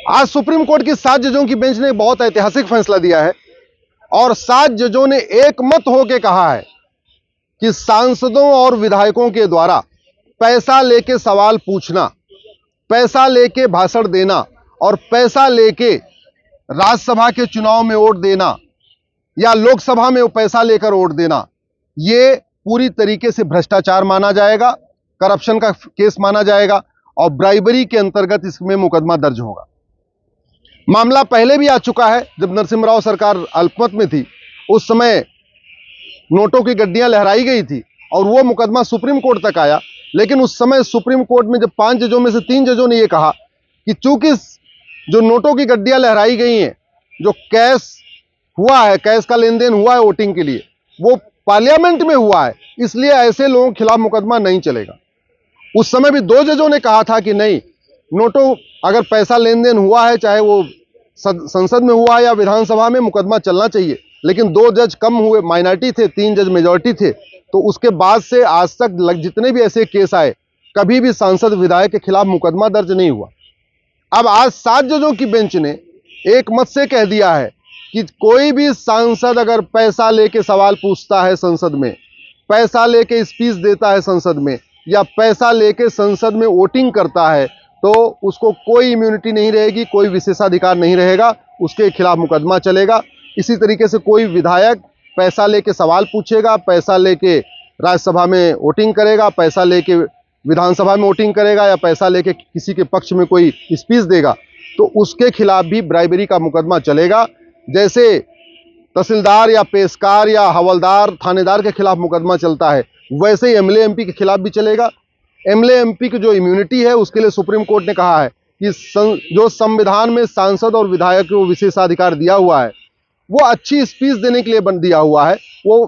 आज supreme court की 7 जजों की बेंच ने बहुत ऐतिहासिक फैसला दिया है और 7 जजों ने एक मत होकर कहा है कि सांसदों और विधायकों के द्वारा पैसा लेके सवाल पूछना, पैसा लेके भाषण देना और पैसा लेके राज्यसभा के चुनाव में वोट देना या लोकसभा में पैसा लेकर वोट देना, यह पूरी तरीके से भ्रष्टाचार माना जाएगा, करप्शन का केस माना जाएगा और ब्राइबरी के अंतर्गत इसमें मुकदमा दर्ज होगा। मामला पहले भी आ चुका है। जब नरसिम्हा राव सरकार अल्पमत में थी, उस समय नोटों की गड्डियां लहराई गई थी और वो मुकदमा सुप्रीम कोर्ट तक आया। लेकिन उस समय सुप्रीम कोर्ट में जब 5 जजों में से 3 जजों ने यह कहा कि चूंकि जो नोटों की गड्डियां लहराई गई हैं, जो कैश हुआ है, कैश का लेन देन हुआ है वोटिंग के लिए, वो पार्लियामेंट में हुआ है, इसलिए ऐसे लोगों के खिलाफ मुकदमा नहीं चलेगा। उस समय भी 2 जजों ने कहा था कि नहीं, नोटों अगर पैसा लेन देन हुआ है, चाहे वो संसद में हुआ या विधानसभा में, मुकदमा चलना चाहिए। लेकिन 2 जज कम हुए, माइनॉरिटी थे, 3 जज मेजॉरिटी थे। तो उसके बाद से आज तक जितने भी ऐसे केस आए, कभी भी सांसद विधायक के खिलाफ मुकदमा दर्ज नहीं हुआ। अब आज 7 जजों की बेंच ने एक मत से कह दिया है कि कोई भी सांसद अगर पैसा लेके सवाल पूछता है संसद में, पैसा लेके स्पीच देता है संसद में, या पैसा लेके संसद में वोटिंग करता है, तो उसको कोई इम्यूनिटी नहीं रहेगी, कोई विशेषाधिकार नहीं रहेगा, उसके खिलाफ मुकदमा चलेगा। इसी तरीके से कोई विधायक पैसा लेके सवाल पूछेगा, पैसा लेके राज्यसभा में वोटिंग करेगा, पैसा लेके विधानसभा में वोटिंग करेगा या पैसा लेके किसी के पक्ष में कोई स्पीच देगा, तो उसके खिलाफ भी ब्राइबरी का मुकदमा चलेगा। जैसे तहसीलदार या पेशकार या हवलदार, थानेदार के खिलाफ मुकदमा चलता है, वैसे ही एमएलए एमपी के खिलाफ भी चलेगा। एमएलए एमपी की जो इम्यूनिटी है, उसके लिए सुप्रीम कोर्ट ने कहा है कि जो संविधान में सांसद और विधायक को विशेषाधिकार दिया हुआ है, वो अच्छी स्पीच देने के लिए दिया हुआ है, वो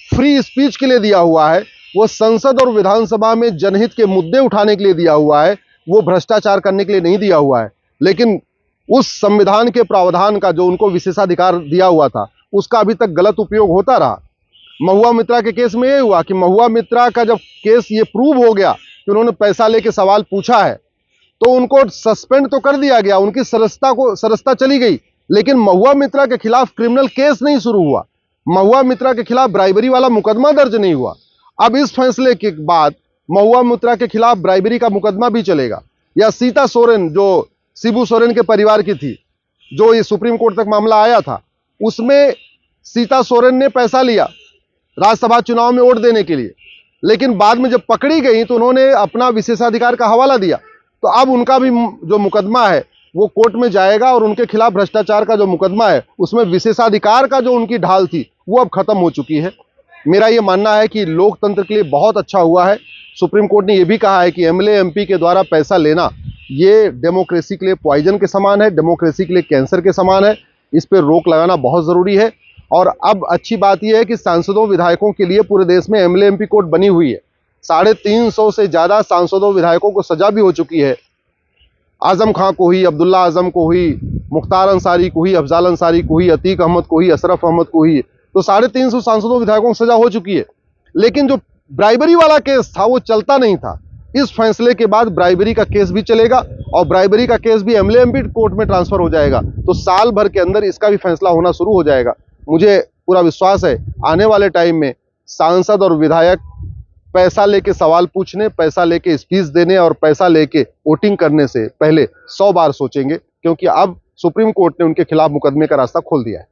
फ्री स्पीच के लिए दिया हुआ है, वो संसद और विधानसभा में जनहित के मुद्दे उठाने के लिए दिया हुआ है, वो भ्रष्टाचार करने के लिए नहीं दिया हुआ है। लेकिन उस संविधान के प्रावधान का जो उनको विशेषाधिकार दिया हुआ था, उसका अभी तक गलत उपयोग होता रहा। महुआ मित्रा के केस में ये हुआ कि महुआ मित्रा का जब केस ये प्रूव हो गया कि उन्होंने पैसा लेके सवाल पूछा है, तो उनको सस्पेंड तो कर दिया गया, उनकी सदस्यता चली गई, लेकिन महुआ मित्रा के खिलाफ क्रिमिनल केस नहीं शुरू हुआ, महुआ मित्रा के खिलाफ ब्राइबरी वाला मुकदमा दर्ज नहीं हुआ। अब इस फैसले के बाद महुआ मित्रा के खिलाफ ब्राइबरी का मुकदमा भी चलेगा। या सीता सोरेन, जो शिबू सोरेन के परिवार की थी, जो ये सुप्रीम कोर्ट तक मामला आया था, उसमें सीता सोरेन ने पैसा लिया राज्यसभा चुनाव में वोट देने के लिए, लेकिन बाद में जब पकड़ी गई तो उन्होंने अपना विशेषाधिकार का हवाला दिया। तो अब उनका भी जो मुकदमा है वो कोर्ट में जाएगा और उनके खिलाफ भ्रष्टाचार का जो मुकदमा है, उसमें विशेषाधिकार का जो उनकी ढाल थी वो अब खत्म हो चुकी है। मेरा ये मानना है कि लोकतंत्र के लिए बहुत अच्छा हुआ है। सुप्रीम कोर्ट ने यह भी कहा है कि एमएलए एमपी के द्वारा पैसा लेना ये डेमोक्रेसी के लिए पॉइजन के समान है, डेमोक्रेसी के लिए कैंसर के समान है। इस पर रोक लगाना बहुत ज़रूरी है। और अब अच्छी बात यह है कि सांसदों विधायकों के लिए पूरे देश में एमएलए एमपी कोर्ट बनी हुई है। 350 से ज़्यादा सांसदों विधायकों को सजा भी हो चुकी है। आजम खां को हुई, अब्दुल्ला आजम को हुई, मुख्तार अंसारी को हुई, अफजाल अंसारी को हुई, अतीक अहमद को हुई, अशरफ अहमद को हुई। तो 350 सांसदों विधायकों को सजा हो चुकी है। लेकिन जो ब्राइबरी वाला केस था वो चलता नहीं था। इस फैसले के बाद ब्राइबरी का केस भी चलेगा और ब्राइबरी का केस भी एमएलए एमपी कोर्ट में ट्रांसफर हो जाएगा। तो साल भर के अंदर इसका भी फैसला होना शुरू हो जाएगा। मुझे पूरा विश्वास है आने वाले टाइम में सांसद और विधायक पैसा लेके सवाल पूछने, पैसा लेके स्पीच देने और पैसा लेके वोटिंग करने से पहले 100 बार सोचेंगे, क्योंकि अब सुप्रीम कोर्ट ने उनके खिलाफ मुकदमे का रास्ता खोल दिया है।